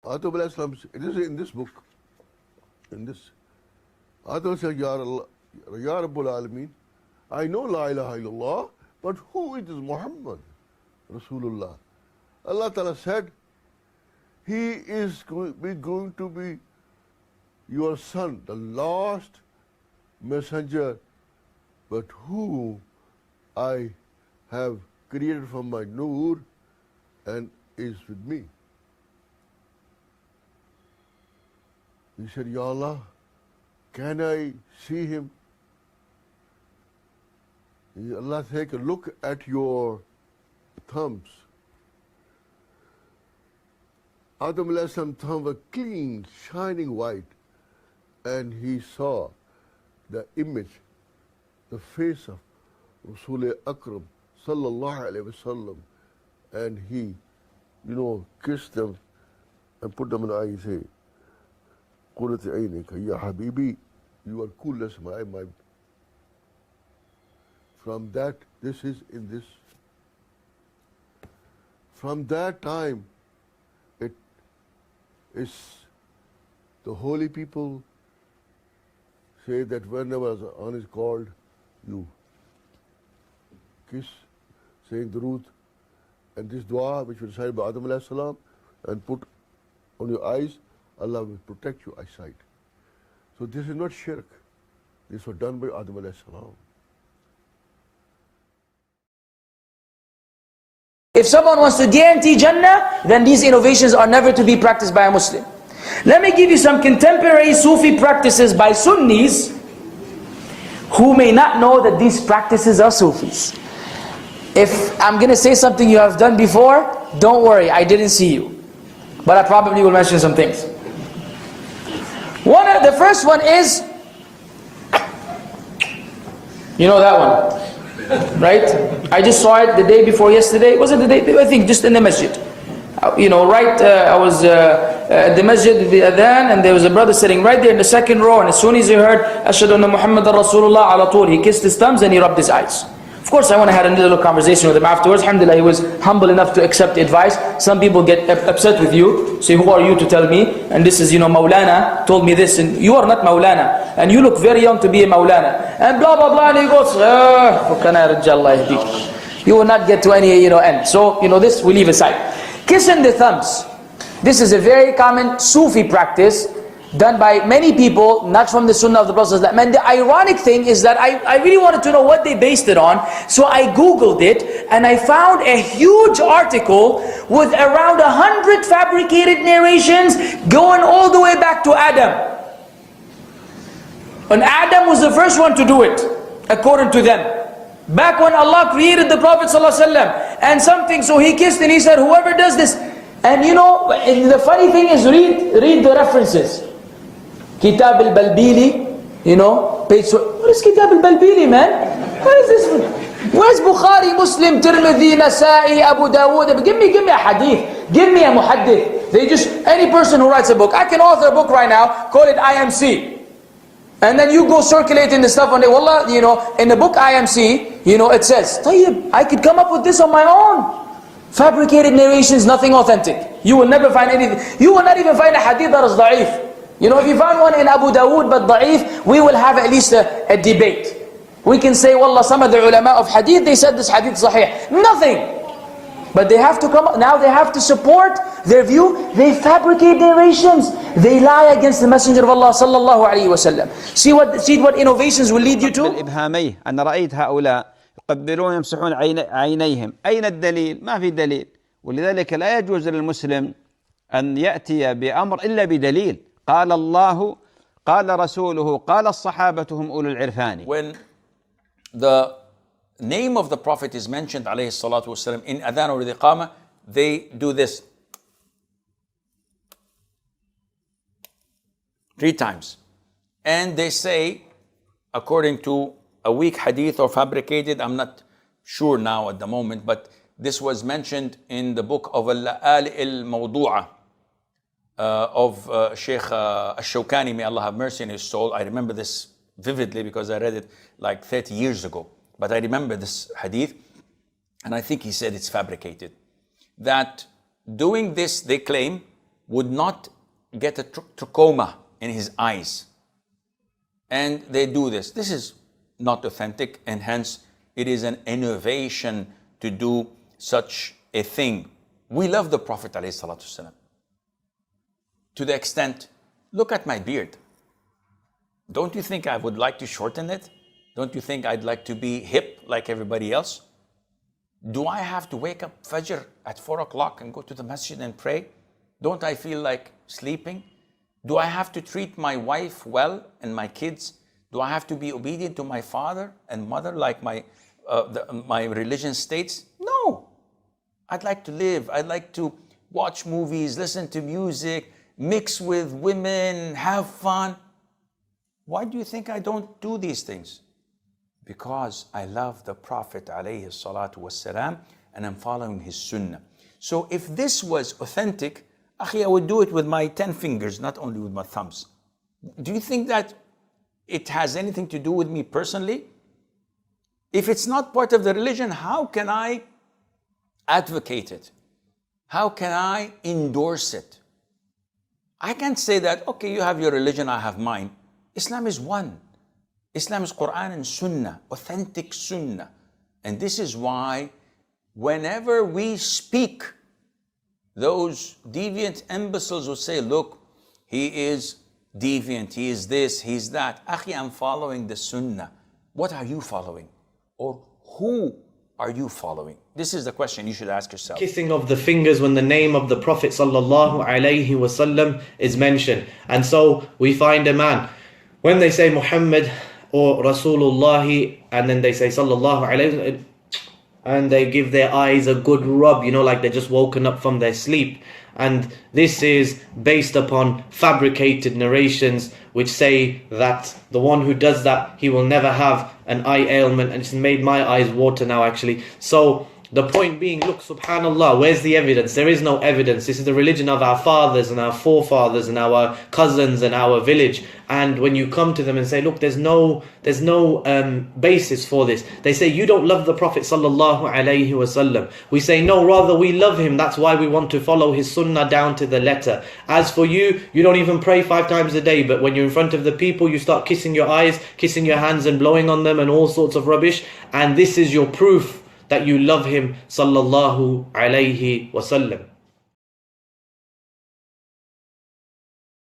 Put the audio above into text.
Adam alayhi salam, it is in this book. In this, Adam said, Ya Rabbul Alameen, I know La ilaha illallah, but who is Muhammad? Rasulullah. Allah Ta'ala said, he is going to be your son, the last messenger, but who I have created from my nur and is with me. He said, Ya Allah, can I see him? Allah, take a look at your thumbs. Adam alayhi salam's thumbs were clean, shining white, and he saw the image, the face of Rasul Akram sallallahu alayhi wasallam, and he, kissed them and put them in the eye and say, Qurrat aynika ya habibi, you are coolest my. From that, this is in this. From that time, it is the holy people say that whenever Azan is called, you kiss, saying Durood, and this dua which was recited by Adam alayhi salam and put on your eyes, Allah will protect your eyesight. So this is not shirk. This was done by Adam alayhi salam. If someone wants to guarantee Jannah, then these innovations are never to be practiced by a Muslim. Let me give you some contemporary Sufi practices by Sunnis who may not know that these practices are Sufis. If I'm going to say something you have done before, don't worry, I didn't see you. But I probably will mention some things. The first one is, you know that one, right? I just saw it the day before yesterday. Was it the day? I think just in the masjid. I was at the masjid, the adhan, and there was a brother sitting right there in the second row, and as soon as he heard Ashhadu anna Muhammadan Rasulullah ala tool, he kissed his thumbs and he rubbed his eyes. Of course, I went and had a little conversation with him afterwards. Alhamdulillah, he was humble enough to accept advice. Some people get upset with you, say, who are you to tell me? And this is, Maulana told me this, and you are not Maulana, and you look very young to be a Maulana, and blah blah blah, and he goes, you will not get to any end. So this we leave aside. Kissing the thumbs. This is a very common Sufi practice done by many people, not from the Sunnah of the Prophet. And the ironic thing is that I really wanted to know what they based it on, so I Googled it, and I found a huge article with around 100 fabricated narrations going all the way back to Adam. And Adam was the first one to do it, according to them. Back when Allah created the Prophet ﷺ, and something, so he kissed and he said, whoever does this, and the funny thing is, read the references. Kitab al-Balbili, page. What is Kitab al-Balbili, man? What is this? Where's Bukhari, Muslim, Tirmidhi, Nasa'i, Abu Dawood? Give me a hadith. Give me a muhaddith. Any person who writes a book. I can author a book right now, call it IMC. And then you go circulating the stuff on it. Wallah, in the book IMC, it says, Tayyib, I could come up with this on my own. Fabricated narrations, nothing authentic. You will never find anything. You will not even find a hadith that is da'if. If you find one in Abu Dawood but da'if, we will have at least a debate. We can say, wallah, some of the ulama of hadith, they said this hadith sahih. Nothing. But they have to come up, now they have to support their view. They fabricate narrations. They lie against the Messenger of Allah sallallahu alayhi wa sallam. See what innovations will lead you to? الإبهامي أنا رأيت هؤلاء يقبلون يمسحون عينيهم. أين الدليل؟ ما في دليل. ولذلك لا يجوز للمسلم أن يأتي بأمر إلا بدليل. قال الله قال رسوله قال الصحابة هم أولو العرفان. When the name of the Prophet is mentioned alayhi salatu wasalam in adhan or the iqamah, they do this 3 times, and they say, according to a weak hadith or fabricated, I'm not sure now at the moment, but this was mentioned in the book of Al-La'ali al-Mawdu'a of Sheikh Al-Shawkani, may Allah have mercy on his soul. I remember this vividly because I read it like 30 years ago, but I remember this hadith, and I think he said it's fabricated. That doing this, they claim, would not get a trachoma in his eyes. And they do this. This is not authentic, and hence it is an innovation to do such a thing. We love the Prophet ﷺ to the extent, look at my beard. Don't you think I would like to shorten it? Don't you think I'd like to be hip like everybody else? Do I have to wake up Fajr at 4 o'clock and go to the masjid and pray? Don't I feel like sleeping? Do I have to treat my wife well and my kids? Do I have to be obedient to my father and mother like my religion states? No. I'd like to live. I'd like to watch movies, listen to music, mix with women, have fun. Why do you think I don't do these things? Because I love the Prophet alayhi salatu wasalam, and I'm following his sunnah. So if this was authentic, I would do it with my 10 fingers, not only with my thumbs. Do you think that it has anything to do with me personally? If it's not part of the religion, how can I advocate it? How can I endorse it? I can't say that, okay, you have your religion, I have mine. Islam is one. Islam is Quran and Sunnah, authentic Sunnah. And this is why whenever we speak, those deviant imbeciles will say, look, he is deviant, he is this, he is that. Akhi, I'm following the Sunnah. What are you following? Or who are you following? This is the question you should ask yourself. Kissing of the fingers when the name of the Prophet sallallahu alaihi wasallam is mentioned. And so we find a man, when they say Muhammad or Rasulullah, and then they say sallallahu alaihi wasallam, and they give their eyes a good rub, like they're just woken up from their sleep. And this is based upon fabricated narrations which say that the one who does that, he will never have an eye ailment. And it's made my eyes water now, actually. So the point being, look, subhanallah, where's the evidence? There is no evidence. This is the religion of our fathers and our forefathers and our cousins and our village. And when you come to them and say, look, there's no basis for this. They say, you don't love the Prophet sallallahu alaihi wasallam. We say, no, rather we love him. That's why we want to follow his sunnah down to the letter. As for you, you don't even pray 5 times a day. But when you're in front of the people, you start kissing your eyes, kissing your hands and blowing on them and all sorts of rubbish. And this is your proof that you love him sallallahu alaihi wasallam.